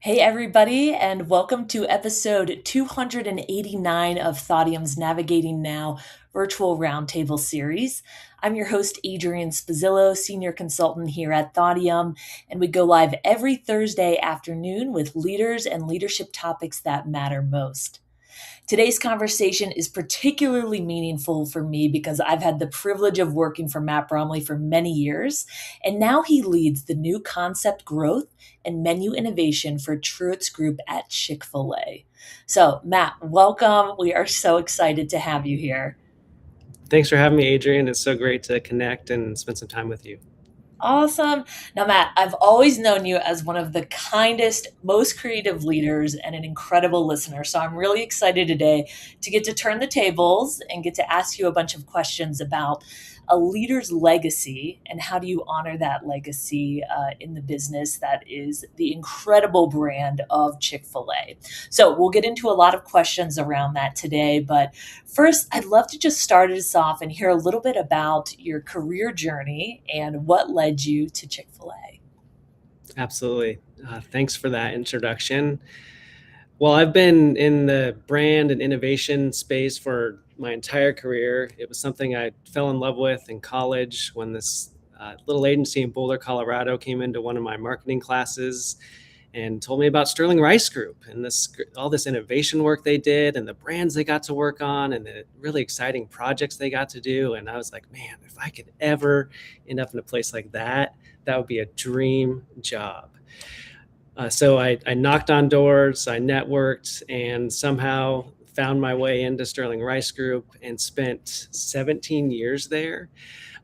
Hey, everybody, and welcome to episode 289 of Thaudium's Navigating Now virtual roundtable series. I'm your host, Adrienne Spazzillo, senior consultant here at Thaudium, and we go live every Thursday afternoon with leaders and leadership topics that matter most. Today's conversation is particularly meaningful for me because I've had the privilege of working for Matt Bromley for many years, and now he leads the new concept growth and menu innovation for Truett's Group at Chick-fil-A. So, Matt, welcome. We are so excited to have you here. Thanks for having me, Adrienne. It's so great to connect and spend some time with you. Awesome. Now, Matt, I've always known you as one of the kindest, most creative leaders and an incredible listener. So I'm really excited today to get to turn the tables and get to ask you a bunch of questions about a leader's legacy and how do you honor that legacy in the business that is the incredible brand of Chick-fil-A. So we'll get into a lot of questions around that today, but first, I'd love to just start us off and hear a little bit about your career journey and what led you to Chick-fil-A. Absolutely. Thanks for that introduction. Well, I've been in the brand and innovation space for my entire career. It was something I fell in love with in college when this little agency in Boulder, Colorado came into one of my marketing classes and told me about Sterling Rice Group and all this innovation work they did and the brands they got to work on and the really exciting projects they got to do. And I was like, man, if I could ever end up in a place like that, that would be a dream job. So I knocked on doors, I networked, and somehow found my way into Sterling Rice Group and spent 17 years there,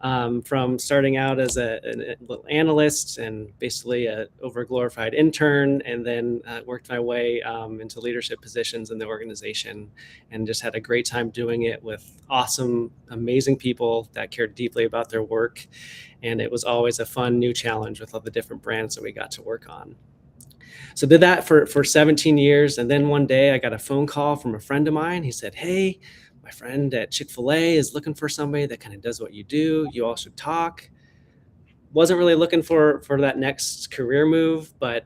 from starting out as a little analyst and basically a overglorified intern, and then worked my way into leadership positions in the organization, and just had a great time doing it with awesome, amazing people that cared deeply about their work. And it was always a fun new challenge with all the different brands that we got to work on. So did that for 17 years. And then one day I got a phone call from a friend of mine. He said, hey, my friend at Chick-fil-A is looking for somebody that kind of does what you do. You all should talk. Wasn't really looking for that next career move, but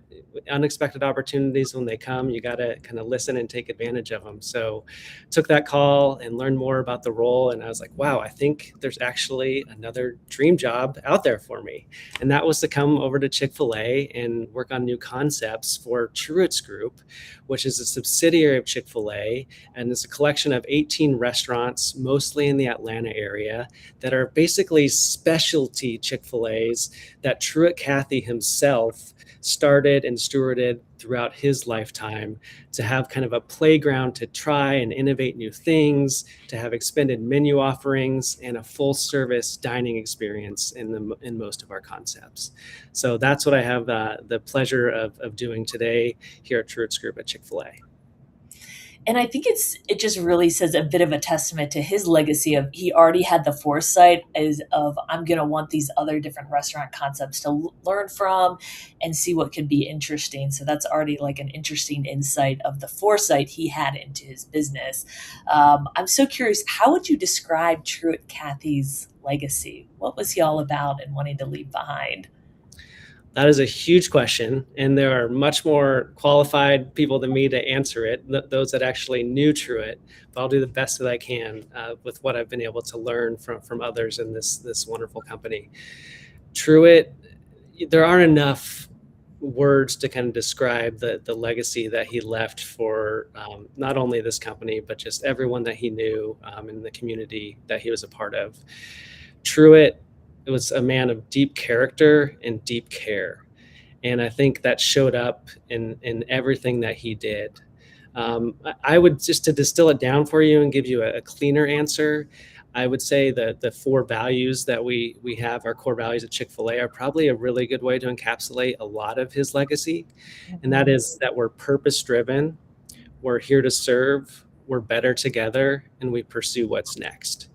unexpected opportunities, when they come, you got to kind of listen and take advantage of them. So took that call and learned more about the role, and I was like, wow, I think there's actually another dream job out there for me. And that was to come over to Chick-fil-A and work on new concepts for Truett's Group, which is a subsidiary of Chick-fil-A, and it's a collection of 18 restaurants, mostly in the Atlanta area, that are basically specialty Chick-fil-A's that Truett Cathy himself started and stewarded throughout his lifetime, to have kind of a playground to try and innovate new things, to have expanded menu offerings and a full service dining experience in most of our concepts. So that's what I have the pleasure of doing today here at Truett's Group at Chick-fil-A. And I think it just really says a bit of a testament to his legacy of he already had the foresight as of I'm going to want these other different restaurant concepts to learn from and see what could be interesting. So that's already like an interesting insight of the foresight he had into his business. I'm so curious, how would you describe Truett Cathy's legacy? What was he all about and wanting to leave behind? That is a huge question, and there are much more qualified people than me to answer it, those that actually knew Truett. But I'll do the best that I can with what I've been able to learn from others in this wonderful company. Truett, there aren't enough words to kind of describe the legacy that he left for not only this company, but just everyone that he knew in the community that he was a part of. Truett was a man of deep character and deep care. And I think that showed up in everything that he did. I would, just to distill it down for you and give you a cleaner answer, I would say that the four values that we have, our core values at Chick-fil-A, are probably a really good way to encapsulate a lot of his legacy. And that Mhm. is that we're purpose driven, we're here to serve, we're better together, and we pursue what's next.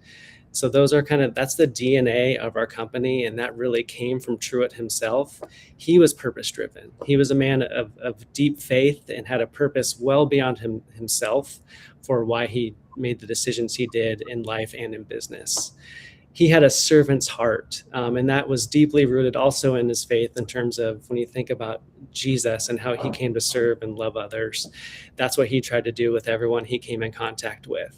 So those are that's the DNA of our company, and that really came from Truett himself. He was purpose driven. He was a man of deep faith and had a purpose well beyond himself for why he made the decisions he did in life and in business. he had a servant's heart. And that was deeply rooted also in his faith, in terms of when you think about Jesus and how he came to serve and love others. That's what he tried to do with everyone he came in contact with.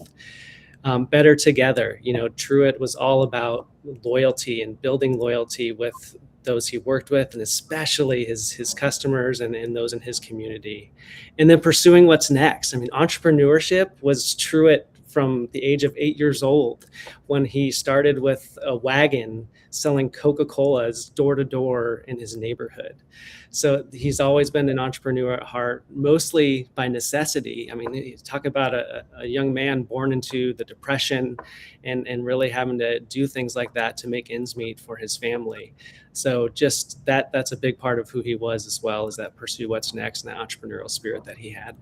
Better together, Truett was all about loyalty and building loyalty with those he worked with, and especially his customers and those in his community. And then pursuing what's next. I mean, entrepreneurship was Truett from the age of 8 years old, when he started with a wagon selling Coca-Colas door to door in his neighborhood. So he's always been an entrepreneur at heart, mostly by necessity. I mean, you talk about a young man born into the Depression, and really having to do things like that to make ends meet for his family. So just that's a big part of who he was, as well as that pursue what's next and that entrepreneurial spirit that he had.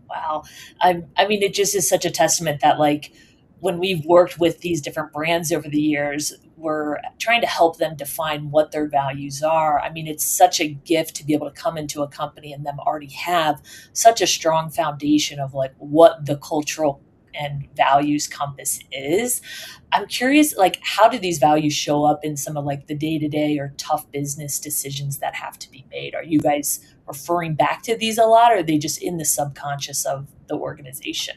Wow. I mean, it just is such a testament that, like, when we've worked with these different brands over the years, we're trying to help them define what their values are. I mean, it's such a gift to be able to come into a company and them already have such a strong foundation of like what the cultural and values compass is. I'm curious, like, how do these values show up in some of like the day to day or tough business decisions that have to be made? Are you guys referring back to these a lot, or are they just in the subconscious of the organization?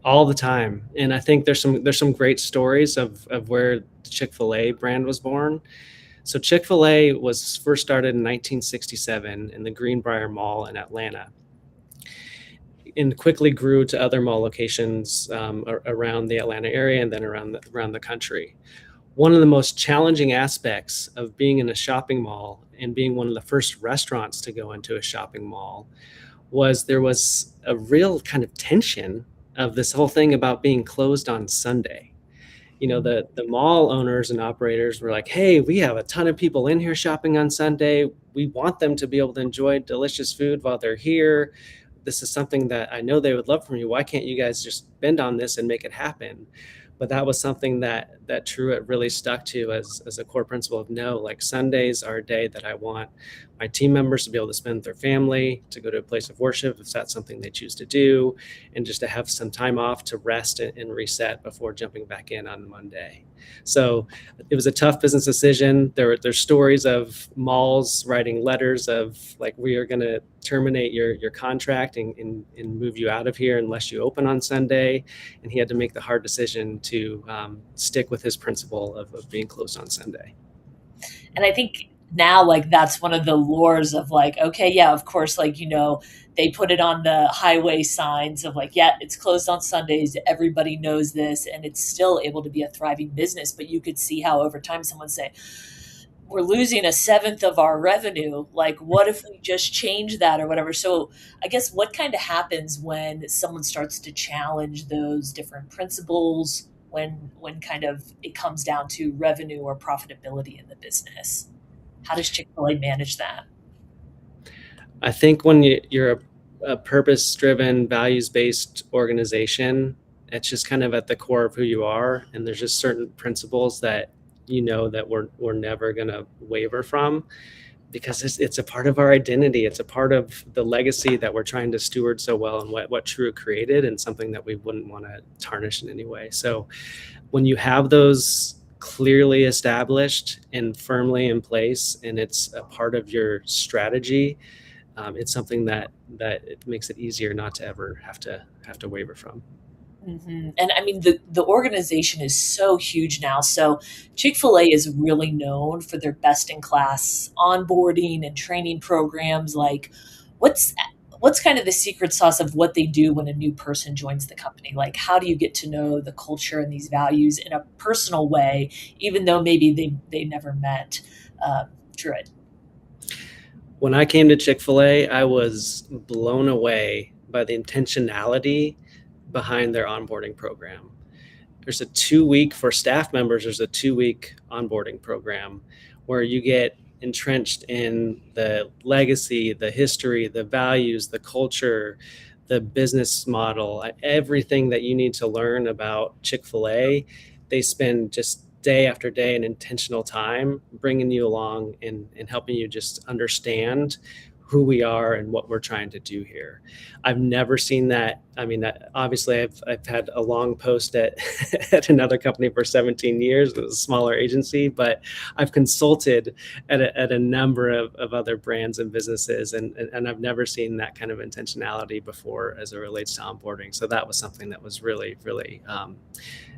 All the time. And I think there's some great stories of where the Chick-fil-A brand was born. So Chick-fil-A was first started in 1967 in the Greenbrier Mall in Atlanta, and quickly grew to other mall locations around the Atlanta area, and then around the country. One of the most challenging aspects of being in a shopping mall, and being one of the first restaurants to go into a shopping mall, was there was a real kind of tension of this whole thing about being closed on Sunday. The mall owners and operators were like, hey, we have a ton of people in here shopping on Sunday. We want them to be able to enjoy delicious food while they're here. This is something that I know they would love from you. Why can't you guys just bend on this and make it happen? But that was something that Truett really stuck to as a core principle of, no, like, Sundays are a day that I want my team members to be able to spend with their family, to go to a place of worship if that's something they choose to do, and just to have some time off to rest and reset before jumping back in on Monday. So it was a tough business decision. There's stories of malls writing letters of like, we are going to terminate your contract and move you out of here unless you open on Sunday. And he had to make the hard decision to stick with his principle of being closed on Sunday. And I think now, like, that's one of the lures of like, okay, yeah, of course, like, they put it on the highway signs of like, yeah, it's closed on Sundays. Everybody knows this, and it's still able to be a thriving business. But you could see how over time someone say, we're losing a seventh of our revenue. Like, what if we just change that or whatever? So I guess what kind of happens when someone starts to challenge those different principles, when kind of it comes down to revenue or profitability in the business? How does Chick-fil-A manage that? I think when you're a purpose-driven, values-based organization, it's just kind of at the core of who you are, and there's just certain principles that that we're never going to waver from, because it's a part of our identity. It's a part of the legacy that we're trying to steward so well, and what True created, and something that we wouldn't want to tarnish in any way. So when you have those clearly established and firmly in place, and it's a part of your strategy, it's something that it makes it easier not to ever have to waver from. And I mean, the organization is so huge now. So Chick-fil-A is really known for their best in class onboarding and training programs. Like, what's what's kind of the secret sauce of what they do when a new person joins the company? Like, how do you get to know the culture and these values in a personal way, even though maybe they never met Druid? When I came to Chick-fil-A, I was blown away by the intentionality behind their onboarding program. There's a 2 week for staff members. There's a 2 week onboarding program where you get entrenched in the legacy, the history, the values, the culture, the business model, everything that you need to learn about Chick-fil-A. They spend just day after day in intentional time bringing you along and helping you just understand who we are and what we're trying to do here. I've never seen that. I mean, obviously I've had a long post at at another company for 17 years. It was a smaller agency, but I've consulted at a number of other brands and businesses, and I've never seen that kind of intentionality before as it relates to onboarding. So that was something that was really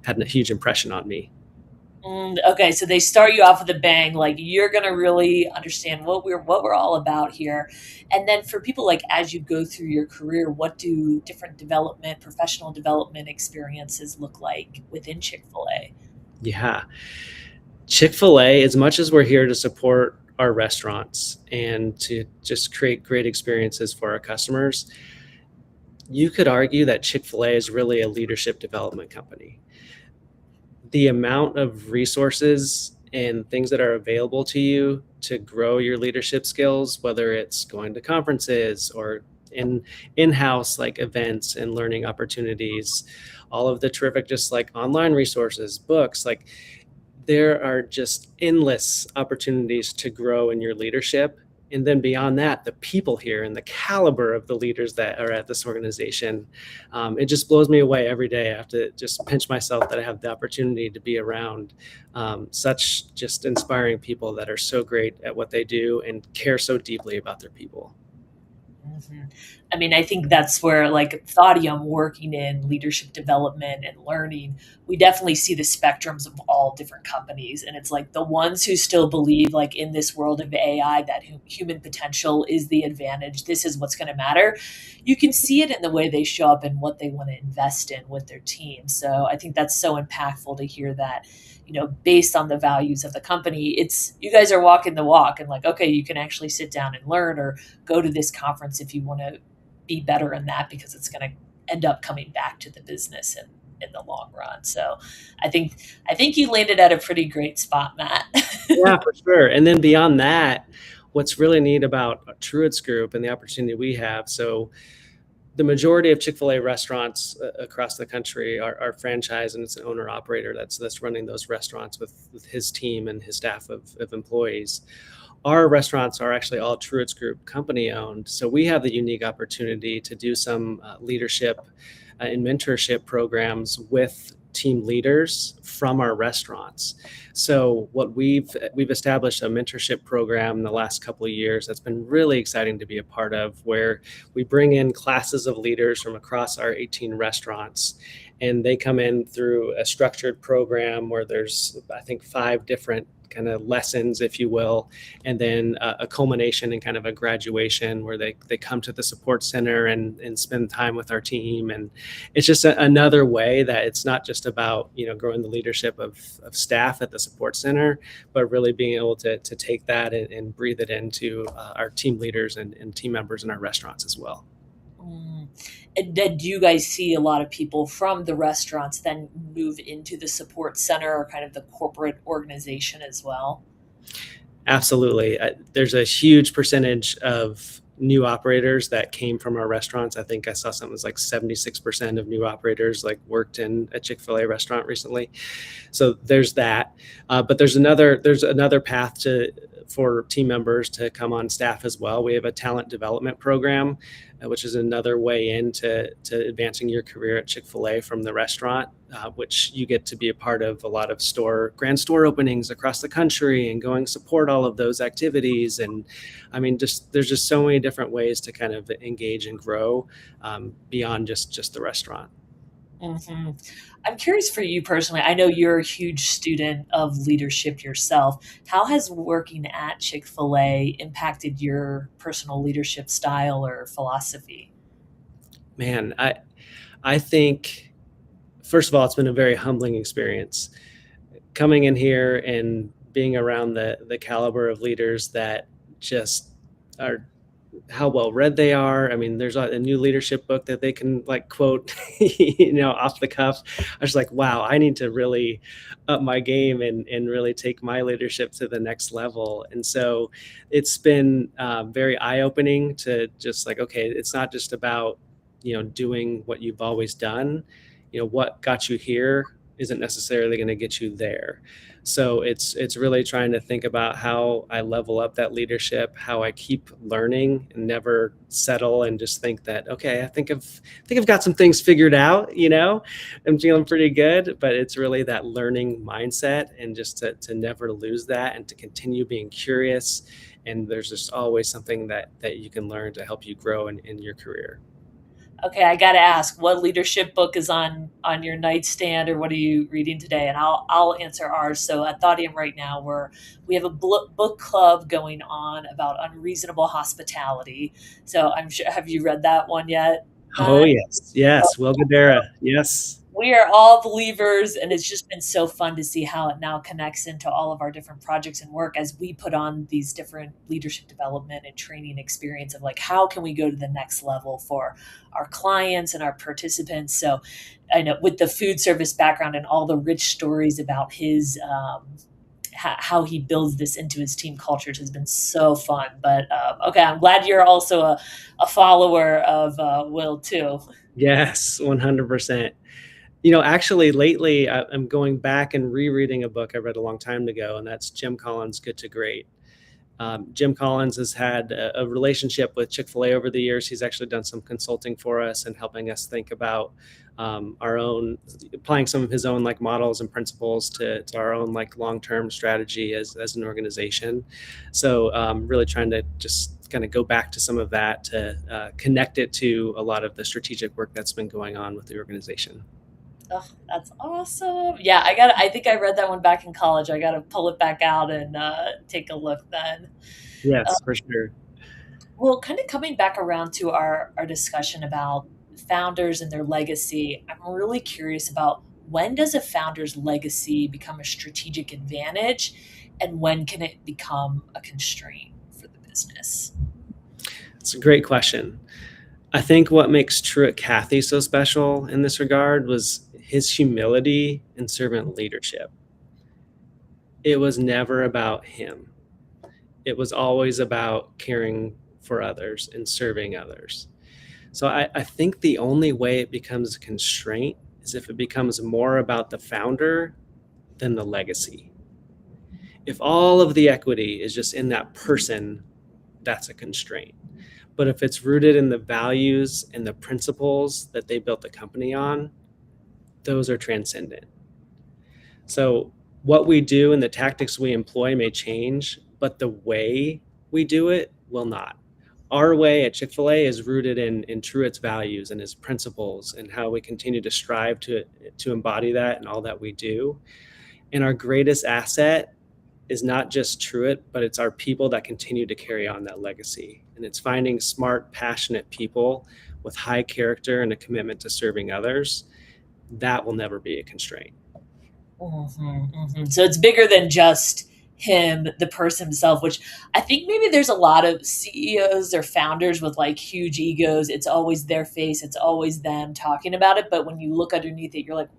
had a huge impression on me. Okay, so they start you off with a bang, like you're gonna really understand what we're all about here. And then for people like as you go through your career, what do different development, professional development experiences look like within Chick-fil-A? Yeah. Chick-fil-A, as much as we're here to support our restaurants and to just create great experiences for our customers, you could argue that Chick-fil-A is really a leadership development company. The amount of resources and things that are available to you to grow your leadership skills, whether it's going to conferences or in-house like events and learning opportunities, all of the terrific just like online resources, books, like there are just endless opportunities to grow in your leadership. And then beyond that, the people here and the caliber of the leaders that are at this organization, it just blows me away every day. I have to just pinch myself that I have the opportunity to be around such just inspiring people that are so great at what they do and care so deeply about their people. Mhm. I mean, I think that's where, like, Thaudium working in leadership development and learning, we definitely see the spectrums of all different companies. And it's like the ones who still believe, like, in this world of AI, that human potential is the advantage. This is what's going to matter. You can see it in the way they show up and what they want to invest in with their team. So I think that's so impactful to hear that, based on the values of the company, it's you guys are walking the walk and like, okay, you can actually sit down and learn or go to this conference if you want to be better in that because it's going to end up coming back to the business in the long run. So I think you landed at a pretty great spot, Matt. Yeah, for sure. And then beyond that, what's really neat about Truitt's Group and the opportunity we have. So the majority of Chick-fil-A restaurants across the country are franchise, and it's an owner operator that's running those restaurants with his team and his staff of employees. Our restaurants are actually all Truitt's Group company owned. So we have the unique opportunity to do some leadership and mentorship programs with team leaders from our restaurants. So what we've established a mentorship program in the last couple of years that's been really exciting to be a part of, where we bring in classes of leaders from across our 18 restaurants, and they come in through a structured program where there's, I think, 5 different kind of lessons, if you will, and then a culmination and kind of a graduation where they come to the support center and spend time with our team. And it's just another way that it's not just about, growing the leadership of staff at the support center, but really being able to take that and breathe it into our team leaders and team members in our restaurants as well. Mm. And then do you guys see a lot of people from the restaurants then move into the support center or kind of the corporate organization as well? Absolutely. There's a huge percentage of new operators that came from our restaurants. I think I saw something that's like 76% of new operators like worked in a Chick-fil-A restaurant recently. So there's that. But there's another path for team members to come on staff as well. We have a talent development program, which is another way into advancing your career at Chick-fil-A from the restaurant, which you get to be a part of a lot of grand store openings across the country and going support all of those activities. And I mean, there's just so many different ways to kind of engage and grow beyond just the restaurant. hmm I'm curious for you personally. I know you're a huge student of leadership yourself. How has working at Chick fil A impacted your personal leadership style or philosophy? Man, I think first of all, it's been a very humbling experience coming in here and being around the caliber of leaders that just are how well read they are. I mean, there's a new leadership book that they can like quote, off the cuff. I was like, wow, I need to really up my game and really take my leadership to the next level. And so it's been very eye opening to just like, okay, it's not just about, doing what you've always done, what got you here. isn't necessarily going to get you there. So it's really trying to think about how I level up that leadership, how I keep learning and never settle and just think that, okay, I think I've got some things figured out, I'm feeling pretty good. But it's really that learning mindset, and just to never lose that and to continue being curious. And there's just always something that you can learn to help you grow in your career. Okay, I got to ask, what leadership book is on your nightstand, or what are you reading today? And I'll answer ours. So at Thaudium right now, we have a book club going on about unreasonable hospitality. So I'm sure, have you read that one yet, Oh Matt? yes, yes, Will Guidara, yes. We are all believers, and it's just been so fun to see how it now connects into all of our different projects and work as we put on these different leadership development and training experience of like, how can we go to the next level for our clients and our participants. So I know with the food service background and all the rich stories about his how he builds this into his team cultures has been so fun. But okay, I'm glad you're also a follower of Will too. Yes, 100%. Actually, lately I'm going back and rereading a book I read a long time ago, and that's Jim Collins' Good to Great. Jim Collins has had a relationship with Chick-fil-A over the years. He's actually done some consulting for us and helping us think about our own, applying some of his own like models and principles to our own like long-term strategy as an organization. So really trying to just kind of go back to some of that to connect it to a lot of the strategic work that's been going on with the organization. Oh, that's awesome. Yeah, I think I read that one back in college. I gotta pull it back out and take a look then. Yes, for sure. Well, kind of coming back around to our discussion about founders and their legacy, I'm really curious about, when does a founder's legacy become a strategic advantage, and when can it become a constraint for the business? It's a great question. I think what makes Truett Cathy so special in this regard was his humility and servant leadership. It was never about him. It was always about caring for others and serving others. So I think the only way it becomes a constraint is if it becomes more about the founder than the legacy. If all of the equity is just in that person, that's a constraint. But if it's rooted in the values and the principles that they built the company on, those are transcendent. So what we do and the tactics we employ may change, but the way we do it will not. Our way at Chick-fil-A is rooted in Truett's values and his principles, and how we continue to strive to embody that in all that we do. And our greatest asset is not just Truett, but it's our people that continue to carry on that legacy. And it's finding smart, passionate people with high character and a commitment to serving others. That will never be a constraint. So it's bigger than just him, the person himself, which I think maybe there's a lot of CEOs or founders with like huge egos. It's always their face, it's always them talking about it. But when you look underneath it, you're like,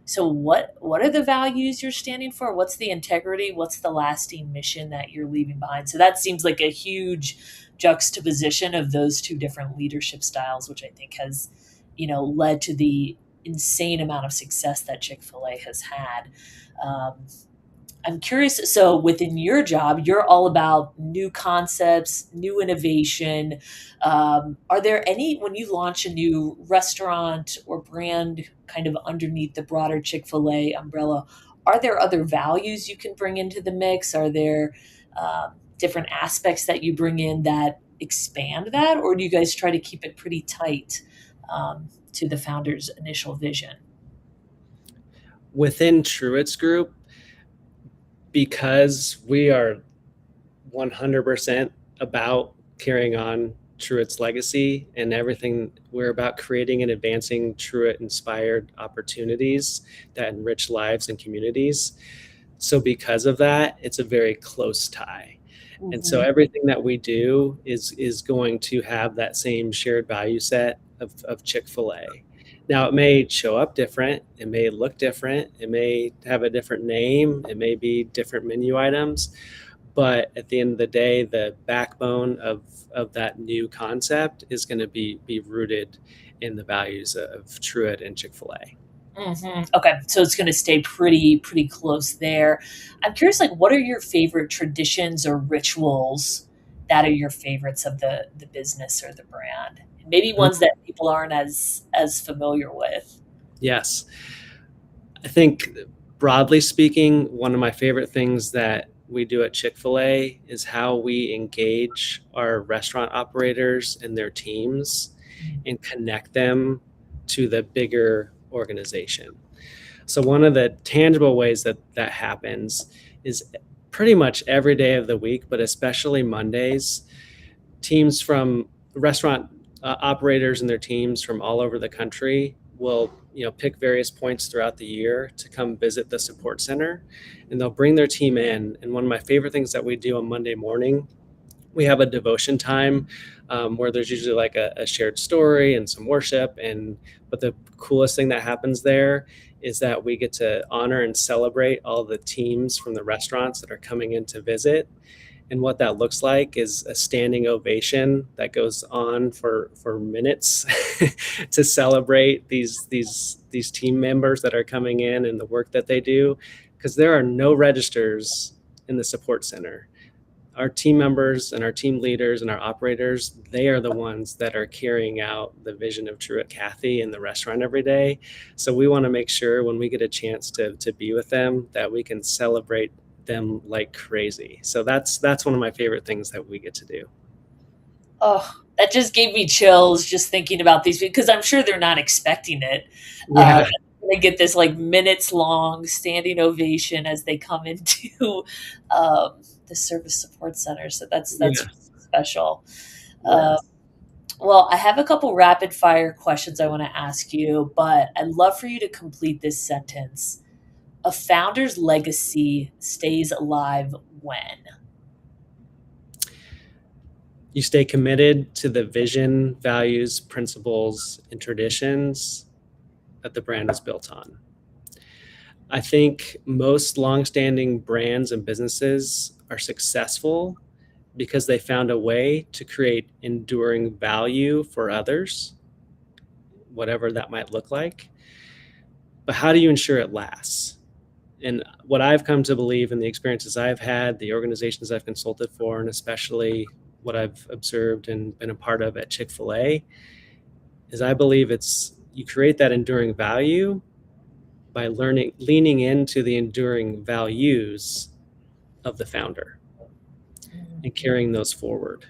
so what are the values you're standing for? What's the integrity? What's the lasting mission that you're leaving behind? So that seems like a huge juxtaposition of those two different leadership styles, which I think has, led to the insane amount of success that Chick-fil-A has had. Um, I'm curious. So, within your job, you're all about new concepts, new innovation. Are there any, when you launch a new restaurant or brand kind of underneath the broader Chick-fil-A umbrella, are there other values you can bring into the mix? Are there different aspects that you bring in that expand that? Or do you guys try to keep it pretty tight to the founder's initial vision? Within Truett's Group, because we are 100% about carrying on Truett's legacy and everything, we're about creating and advancing Truett inspired opportunities that enrich lives and communities. So because of that, it's a very close tie. And so Mhm. everything that we do is going to have that same shared value set of Chick-fil-A. Now it may show up different, it may look different, it may have a different name, it may be different menu items, but at the end of the day, the backbone of that new concept is going to be rooted in the values of Truett and Chick-fil-A. Okay, so it's going to stay pretty close there. I'm curious, like, what are your favorite traditions or rituals that are your favorites of the business or the brand? Maybe ones that people aren't as familiar with. Yes. I think broadly speaking, one of my favorite things that we do at Chick-fil-A is how we engage our restaurant operators and their teams and connect them to the bigger organization. So one of the tangible ways that that happens is pretty much every day of the week, but especially Mondays, teams from restaurant operators and their teams from all over the country will pick various points throughout the year to come visit the support center, and they'll bring their team in. And one of my favorite things that we do on Monday morning, we have a devotion time, where there's usually like a shared story and some worship. And but the coolest thing that happens there is that we get to honor and celebrate all the teams from the restaurants that are coming in to visit. And what that looks like is a standing ovation that goes on for minutes to celebrate these team members that are coming in and the work that they do, because there are no registers in the support center. Our team members and our team leaders and our operators, they are the ones that are carrying out the vision of Truett Cathy in the restaurant every day. So we want to make sure when we get a chance to be with them that we can celebrate them like crazy. So that's one of my favorite things that we get to do. Oh, that just gave me chills just thinking about these because I'm sure they're not expecting it. Yeah, They get this like minutes long standing ovation as they come into the service support center. So that's yeah, special. Uh, yes. well, I have a couple rapid fire questions I want to ask you, but I'd love for you to complete this sentence. A founder's legacy stays alive when? You stay committed to the vision, values, principles, and traditions that the brand is built on. I think most longstanding brands and businesses are successful because they found a way to create enduring value for others, whatever that might look like. But how do you ensure it lasts? And what I've come to believe in the experiences I've had, the organizations I've consulted for, and especially what I've observed and been a part of at Chick-fil-A, is I believe it's you create that enduring value by leaning into the enduring values of the founder and carrying those forward.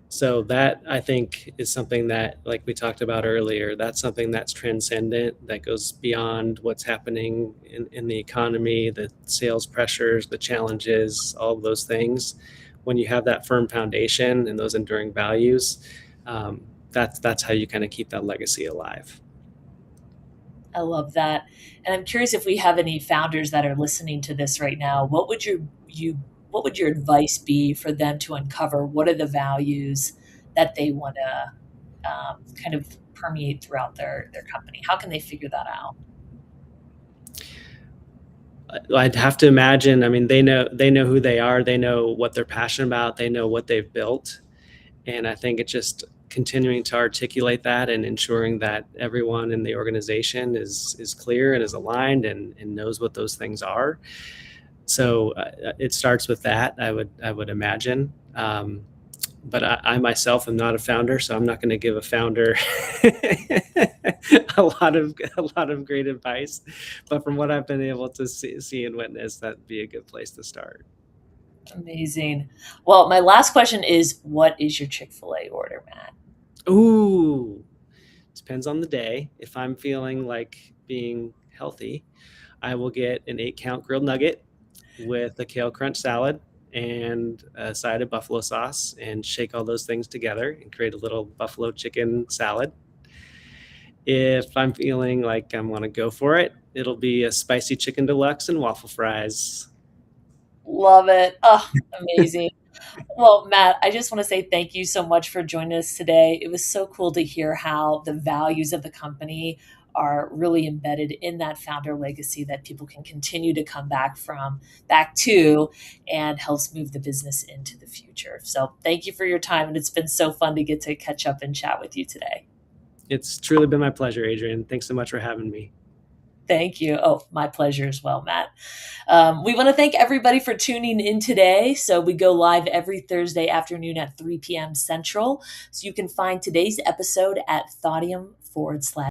So that I think is something that, like we talked about earlier, that's something that's transcendent, that goes beyond what's happening in the economy, the sales pressures, the challenges, all of those things. When you have that firm foundation and those enduring values, that's how you kind of keep that legacy alive. I love that. And I'm curious if we have any founders that are listening to this right now. What would your advice be for them to uncover? What are the values that they want to kind of permeate throughout their company? How can they figure that out? I'd have to imagine. I mean, they know who they are. They know what they're passionate about. They know what they've built, and I think it's just continuing to articulate that and ensuring that everyone in the organization is clear and is aligned and knows what those things are. So it starts with that. I would imagine. But I myself am not a founder, so I'm not going to give a founder a lot of great advice. But from what I've been able to see and witness, that'd be a good place to start. Amazing. Well, my last question is what is your Chick-fil-A order, Matt? Ooh, depends on the day. If I'm feeling like being healthy, I will get an 8 count grilled nugget with a kale crunch salad and a side of buffalo sauce and shake all those things together and create a little buffalo chicken salad. If I'm feeling like I want to go for it, it'll be a spicy chicken deluxe and waffle fries. Love it. Oh, amazing. Well, Matt, I just want to say thank you so much for joining us today. It was so cool to hear how the values of the company are really embedded in that founder legacy that people can continue to come back to, and helps move the business into the future. So thank you for your time. And it's been so fun to get to catch up and chat with you today. It's truly been my pleasure, Adrienne. Thanks so much for having me. Thank you. Oh, my pleasure as well, Matt. We want to thank everybody for tuning in today. So we go live every Thursday afternoon at 3 p.m. Central. So you can find today's episode at thaudium/.